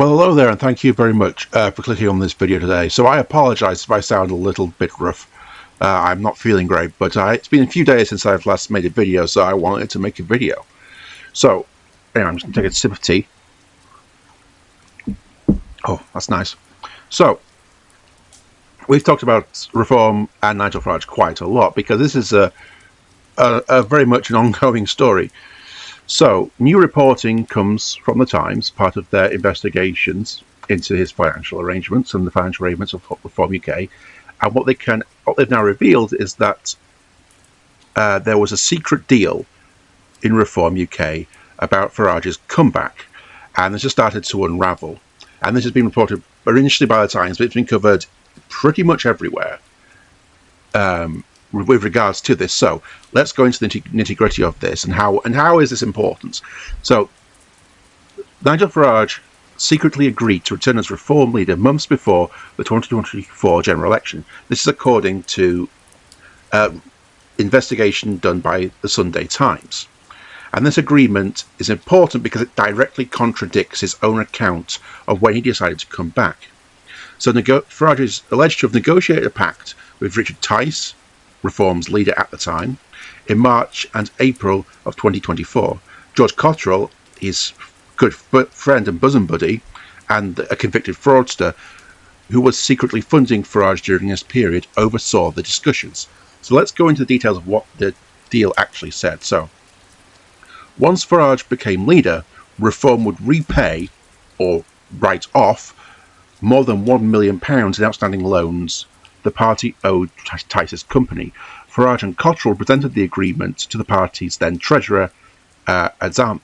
Well, hello there, and thank you very much for clicking on this video today. So I apologise if I sound a little bit rough. I'm not feeling great, but it's been a few days since I've last made a video, so I wanted to make a video. So, anyway, I'm just going to take a sip of tea. Oh, that's nice. So, we've talked about Reform and Nigel Farage quite a lot, because this is a very much an ongoing story. So, new reporting comes from the Times, part of their investigations into his financial arrangements and the financial arrangements of Reform UK. And what they've now revealed is that there was a secret deal in Reform UK about Farage's comeback, and this has started to unravel. And this has been reported initially by the Times, but it's been covered pretty much everywhere with regards to this. So let's go into the nitty-gritty of this and how is this important. So Nigel Farage secretly agreed to return as Reform leader months before the 2024 general election. This is according to investigation done by the Sunday Times. And this agreement is important because it directly contradicts his own account of when he decided to come back. So Farage is alleged to have negotiated a pact with Richard Tice, Reform's leader at the time, in March and April of 2024. George Cottrell, his good friend and bosom buddy, and a convicted fraudster who was secretly funding Farage during this period, oversaw the discussions. So let's go into the details of what the deal actually said. So, once Farage became leader, Reform would repay or write off more than £1 million in outstanding loans the party owed Tice's company. Farage and Cottrell presented the agreement to the party's then treasurer, Murtash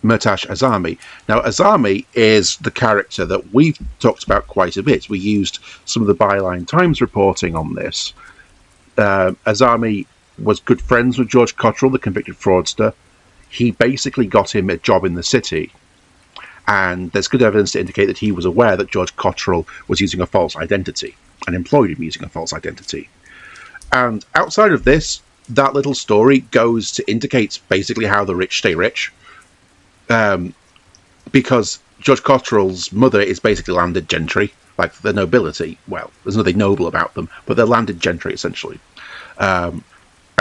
Azami. Now, Azami is the character that we've talked about quite a bit. We used some of the Byline Times reporting on this. Azami was good friends with George Cottrell, the convicted fraudster. He basically got him a job in the city. And there's good evidence to indicate that he was aware that George Cottrell was using a false identity and employed him using a false identity. And outside of this, that little story goes to indicate basically how the rich stay rich. Because George Cottrell's mother is basically landed gentry, like the nobility. Well, there's nothing noble about them, but they're landed gentry, essentially. And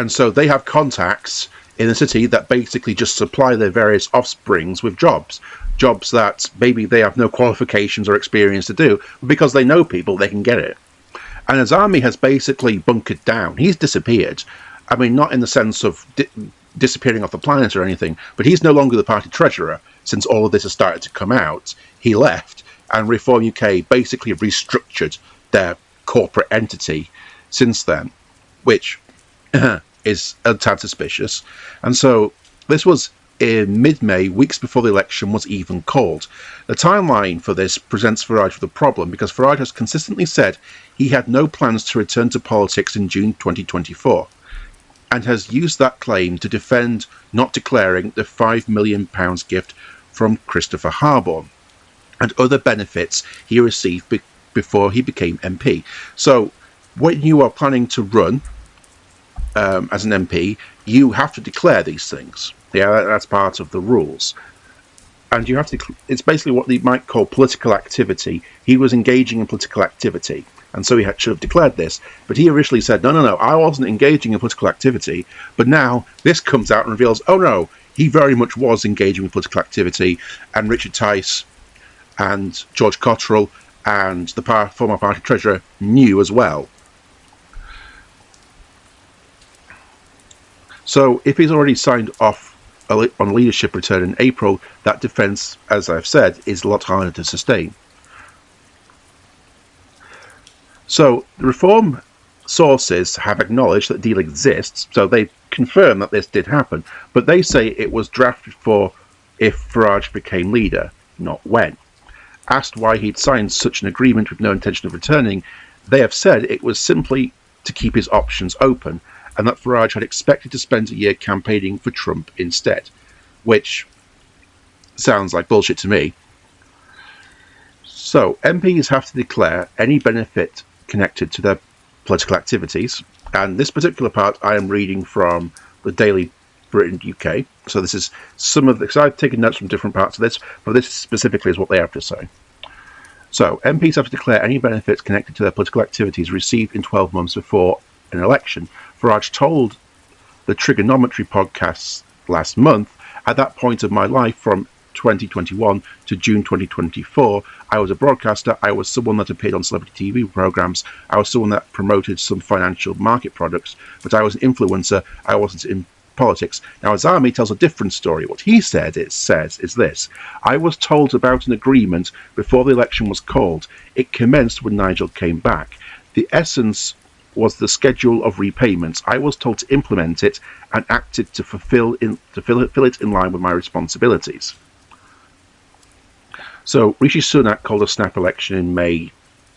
so they have contacts in the city that basically just supply their various offsprings with jobs that maybe they have no qualifications or experience to do, but because they know people, they can get it. And Azami has basically bunkered down. He's disappeared. I mean, not in the sense of disappearing off the planet or anything, but he's no longer the party treasurer since all of this has started to come out. He left, and Reform UK basically restructured their corporate entity since then, which is a tad suspicious. And so this was in mid-May, weeks before the election was even called. The timeline for this presents Farage with a problem, because Farage has consistently said he had no plans to return to politics in June 2024, and has used that claim to defend not declaring the £5 million gift from Christopher Harborne and other benefits he received before he became MP. So when you are planning to run as an MP, you have to declare these things. Yeah, that's part of the rules. And you have to, it's basically what they might call political activity. He was engaging in political activity, and so he should have declared this. But he originally said, no, I wasn't engaging in political activity. But now this comes out and reveals, oh no, he very much was engaging in political activity, and Richard Tice and George Cottrell and the former party treasurer knew as well. So if he's already signed off on leadership return in April, that defence, as I've said, is a lot harder to sustain. So the Reform sources have acknowledged that the deal exists, so they confirm that this did happen, but they say it was drafted for if Farage became leader, not when. Asked why he'd signed such an agreement with no intention of returning, they have said it was simply to keep his options open, and that Farage had expected to spend a year campaigning for Trump instead, which sounds like bullshit to me. So, MPs have to declare any benefit connected to their political activities, and this particular part I am reading from the Daily Britain, UK. So this is some of the, because I've taken notes from different parts of this, but this specifically is what they have to say. So MPs have to declare any benefits connected to their political activities received in 12 months before an election. Farage told the Trigonometry podcast last month, at that point of my life from 2021 to June 2024, I was a broadcaster, I was someone that appeared on celebrity TV programs, I was someone that promoted some financial market products, but I was an influencer, I wasn't in politics. Now Azami tells a different story. What he says is this: I was told about an agreement before the election was called. It commenced when Nigel came back. The essence was the schedule of repayments. I was told to implement it and acted to fill it in line with my responsibilities. So Rishi Sunak called a snap election in May,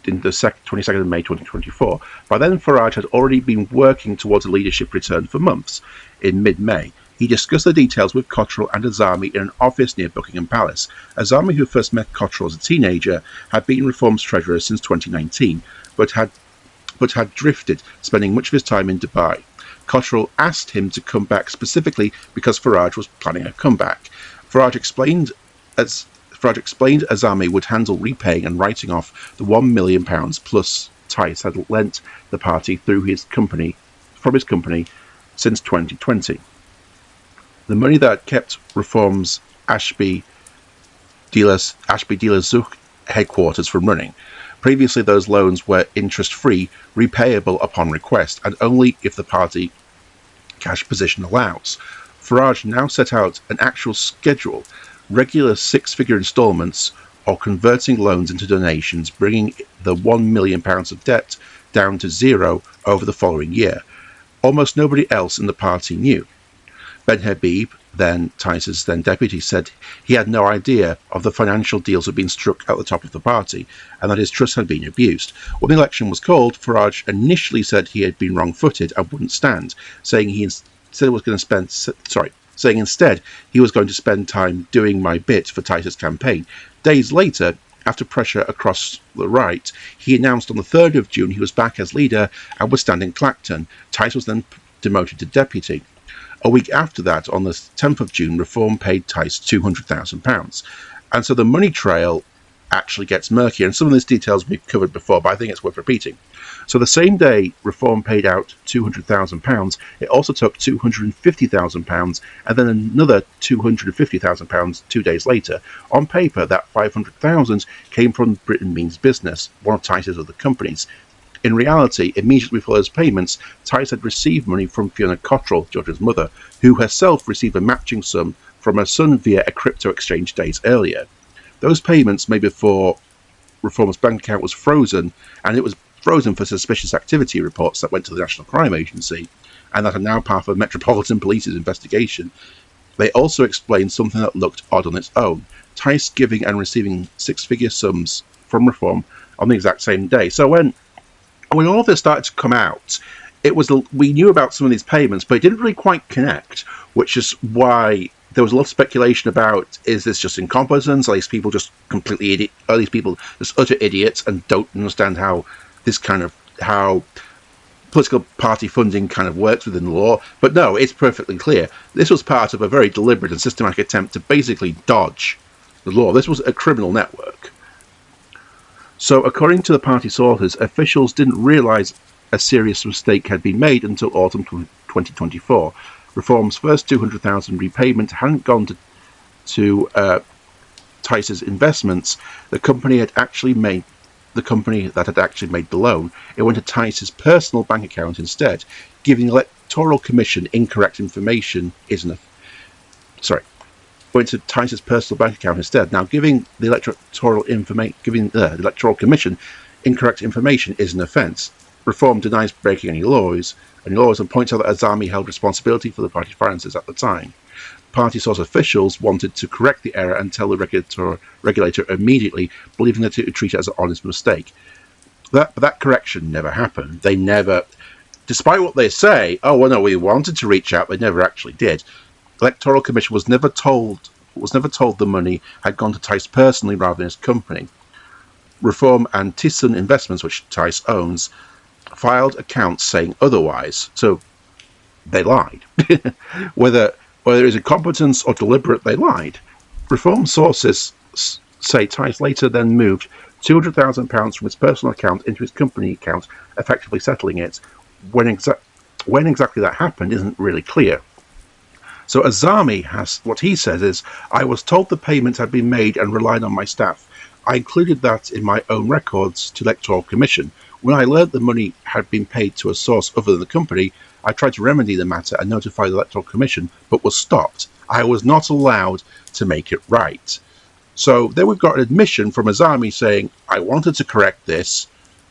in the 22nd of May 2024. By then, Farage had already been working towards a leadership return for months. In mid-May, he discussed the details with Cotterill and Azami in an office near Buckingham Palace. Azami, who first met Cotterill as a teenager, had been Reform's treasurer since 2019, but had drifted, spending much of his time in Dubai. Cotterill asked him to come back specifically because Farage was planning a comeback. Farage explained Azami would handle repaying and writing off the £1 million plus Tice had lent the party from his company since 2020. The money that had kept Reform's Ashby Dealers Zouk headquarters from running. Previously, those loans were interest-free, repayable upon request, and only if the party cash position allows. Farage now set out an actual schedule, regular six-figure instalments, or converting loans into donations, bringing the £1 million of debt down to zero over the following year. Almost nobody else in the party knew. Ben Habib, then Tice's then deputy, said he had no idea of the financial deals had been struck at the top of the party, and that his trust had been abused. When the election was called, Farage initially said he had been wrong-footed and wouldn't stand, saying instead he was going to spend time doing my bit for Tice's campaign. Days later, after pressure across the right, he announced on the 3rd of June he was back as leader and was standing Clacton. Tice was then demoted to deputy. A week after that, on the 10th of June, Reform paid Tice £200,000. And so the money trail actually gets murkier, and some of these details we've covered before, but I think it's worth repeating. So the same day Reform paid out £200,000, it also took £250,000 and then another £250,000 2 days later. On paper, that £500,000 came from Britain Means Business, one of Tice's other companies. In reality, immediately before those payments, Tice had received money from Fiona Cotterill, George's mother, who herself received a matching sum from her son via a crypto exchange days earlier. Those payments made before Reform's bank account was frozen, and it was frozen for suspicious activity reports that went to the National Crime Agency, and that are now part of Metropolitan Police's investigation. They also explained something that looked odd on its own: Tice giving and receiving six-figure sums from Reform on the exact same day. So when all of this started to come out, we knew about some of these payments, but it didn't really quite connect, which is why there was a lot of speculation about, is this just incompetence? Are these people just completely idiot? Are these people just utter idiots and don't understand how political party funding kind of works within the law? But no, it's perfectly clear. This was part of a very deliberate and systematic attempt to basically dodge the law. This was a criminal network. So, according to the party sources, officials didn't realise a serious mistake had been made until autumn 2024. Reform's first $200,000 repayment hadn't gone to Tice's investments. The company that had actually made the loan. It went to Tice's personal bank account instead, giving the Electoral Commission incorrect information went to Tice's personal bank account instead. Now, giving the Electoral Commission incorrect information is an offence. Reform denies breaking any laws and points out that Azami held responsibility for the party finances at the time. Party source officials wanted to correct the error and tell the regulator immediately, believing that it would treat it as an honest mistake. That correction never happened. They never, despite what they say, oh well, no, we wanted to reach out, they never actually did. Electoral Commission was never told the money had gone to Tice personally rather than his company. Reform and Thyssen Investments, which Tice owns, filed accounts saying otherwise. So they lied. whether it is incompetence or deliberate, they lied. Reform sources say Tice later then moved £200,000 from his personal account into his company account, effectively settling it. When exactly that happened isn't really clear. So Azami has, what he says is, I was told the payment had been made and relied on my staff. I included that in my own records to Electoral Commission. When I learned the money had been paid to a source other than the company, I tried to remedy the matter and notify the Electoral Commission, but was stopped. I was not allowed to make it right. So then we've got an admission from Azami saying, I wanted to correct this,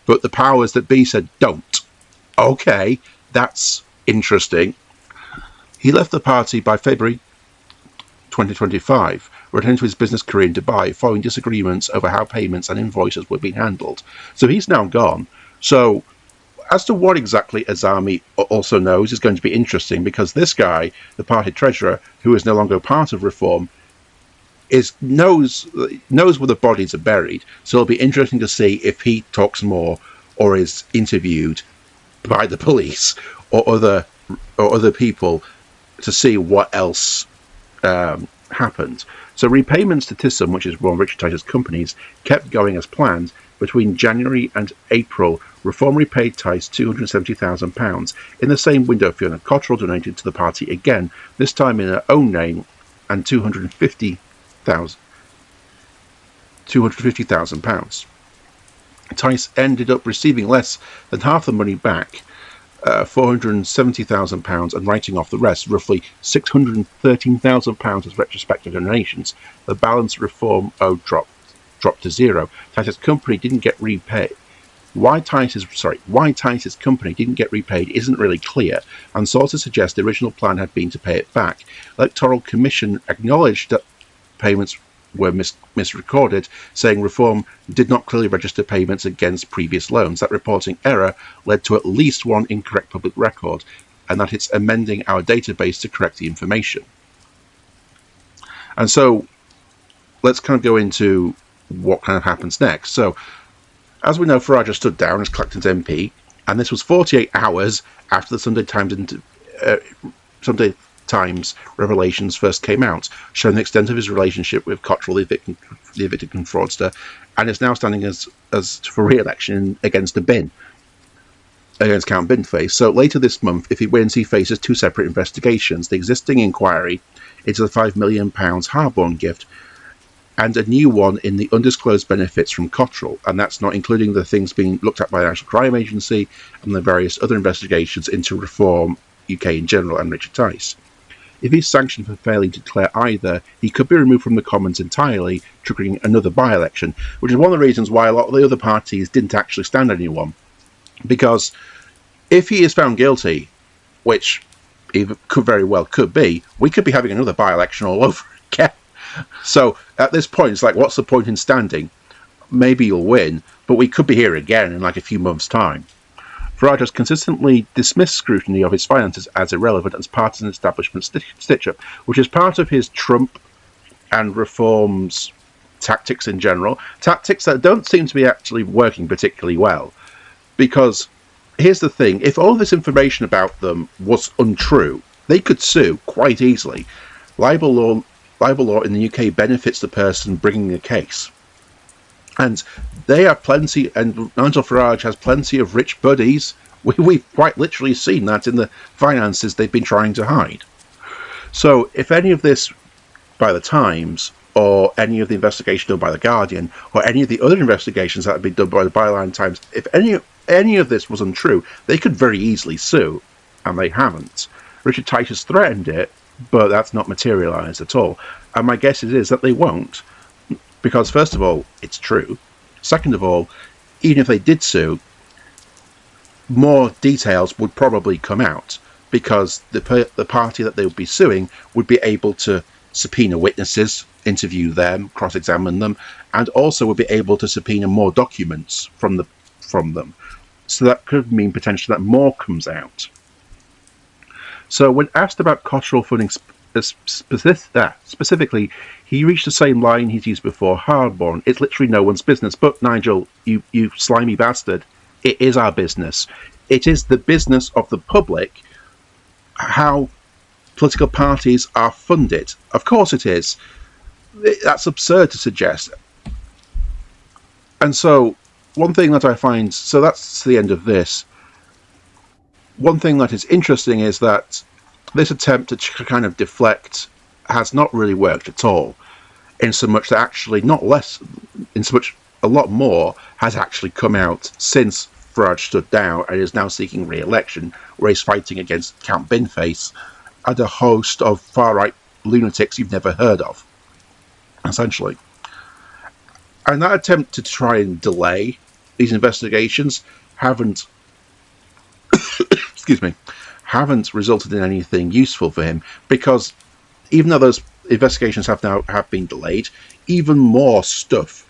but the powers that be said, don't. Okay, that's interesting. He left the party by February 2025, returning to his business career in Dubai following disagreements over how payments and invoices were being handled. So he's now gone. So as to what exactly Azami also knows is going to be interesting, because this guy, the party treasurer, who is no longer part of Reform, knows where the bodies are buried. So it'll be interesting to see if he talks more or is interviewed by the police or other people to see what else happened. So repayments to Thyssen, which is one of Richard Tice's companies, kept going as planned. Between January and April, Reform repaid Tice £270,000. In the same window, Fiona Cottrell donated to the party again, this time in her own name, and £250,000. Tice ended up receiving less than half the money back, £470,000, and writing off the rest, roughly £613,000 as retrospective donations. The balance Reform owed dropped to zero. Tice's company didn't get repaid. Why Tice's company didn't get repaid isn't really clear, and sources suggest the original plan had been to pay it back. Electoral Commission acknowledged that payments were misrecorded, saying Reform did not clearly register payments against previous loans. That reporting error led to at least one incorrect public record, and that it's amending our database to correct the information. And so let's kind of go into what kind of happens next. So, as we know, Farage stood down as Clacton's MP, and this was 48 hours after the Sunday Times revelations first came out, showing the extent of his relationship with Cottrell, the evicted fraudster, and is now standing as for re-election against Count Binface. So later this month, if he wins, he faces two separate investigations: the existing inquiry into the £5 million Harborne gift, and a new one in the undisclosed benefits from Cottrell, and that's not including the things being looked at by the National Crime Agency and the various other investigations into Reform UK in general and Richard Tice. If he's sanctioned for failing to declare either, he could be removed from the Commons entirely, triggering another by-election, which is one of the reasons why a lot of the other parties didn't actually stand anyone. Because if he is found guilty, which he could very well be, we could be having another by-election all over again. So at this point, it's like, what's the point in standing? Maybe you'll win, but we could be here again in like a few months' time. Farage has consistently dismissed scrutiny of his finances as irrelevant as partisan establishment stitch-up, which is part of his Trump and Reform's tactics in general, tactics that don't seem to be actually working particularly well. Because here's the thing, if all this information about them was untrue, they could sue quite easily. Libel law in the UK benefits the person bringing the case. And they have plenty, and Nigel Farage has plenty of rich buddies. We've quite literally seen that in the finances they've been trying to hide. So if any of this by the Times, or any of the investigation done by the Guardian, or any of the other investigations that have been done by the Byline Times, if any of this was untrue, they could very easily sue, and they haven't. Richard Tice has threatened it, but that's not materialised at all. And my guess is that they won't. Because, first of all, it's true. Second of all, even if they did sue, more details would probably come out, because the party that they would be suing would be able to subpoena witnesses, interview them, cross-examine them, and also would be able to subpoena more documents from them. So that could mean potentially that more comes out. So when asked about Cottrell funding specifically, he reached the same line he's used before, Harborne. It's literally no one's business. But Nigel, you slimy bastard, it is our business. It is the business of the public how political parties are funded. Of course it is. That's absurd to suggest. And so, one thing that I find, so that's the end of this. One thing that is interesting is that this attempt to kind of deflect has not really worked at all, in so much that actually not less, in so much a lot more has actually come out since Farage stood down and is now seeking re-election, where he's fighting against Count Binface and a host of far-right lunatics you've never heard of, essentially. And that attempt to try and delay these investigations haven't excuse me, haven't resulted in anything useful for him, because even though those investigations have been delayed, even more stuff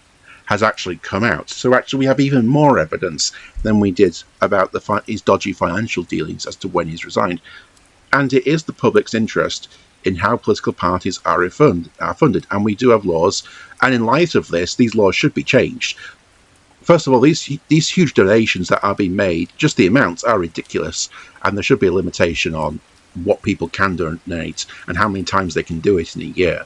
has actually come out. So actually we have even more evidence than we did about his dodgy financial dealings as to when he's resigned. And it is the public's interest in how political parties are funded, and we do have laws, and in light of this, these laws should be changed. First of all, these huge donations that are being made, just the amounts are ridiculous, and there should be a limitation on what people can donate and how many times they can do it in a year.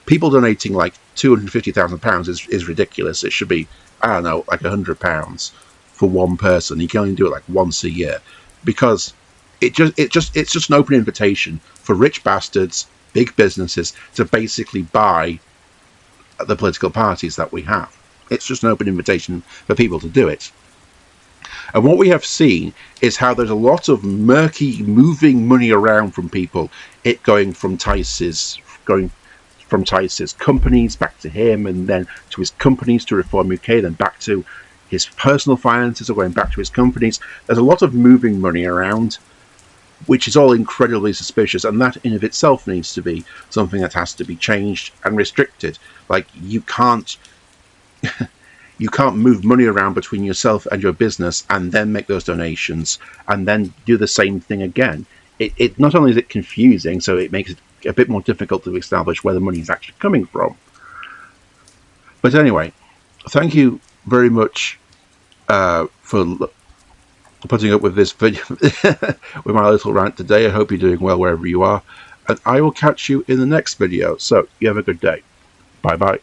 People donating like £250,000 is ridiculous. It should be, I don't know, like £100 for one person. You can only do it like once a year, because it's just an open invitation for rich bastards, big businesses, to basically buy the political parties that we have. It's just an open invitation for people to do it. And what we have seen is how there's a lot of murky moving money around from people, it going from Tice's companies back to him, and then to his companies to Reform UK, then back to his personal finances, or going back to his companies. There's a lot of moving money around, which is all incredibly suspicious, and that in of itself needs to be something that has to be changed and restricted. Like, you can't move money around between yourself and your business and then make those donations and then do the same thing again. It not only is it confusing, so it makes it a bit more difficult to establish where the money is actually coming from. But anyway, thank you very much for putting up with this video, with my little rant today. I hope you're doing well wherever you are, and I will catch you in the next video. So you have a good day. Bye bye.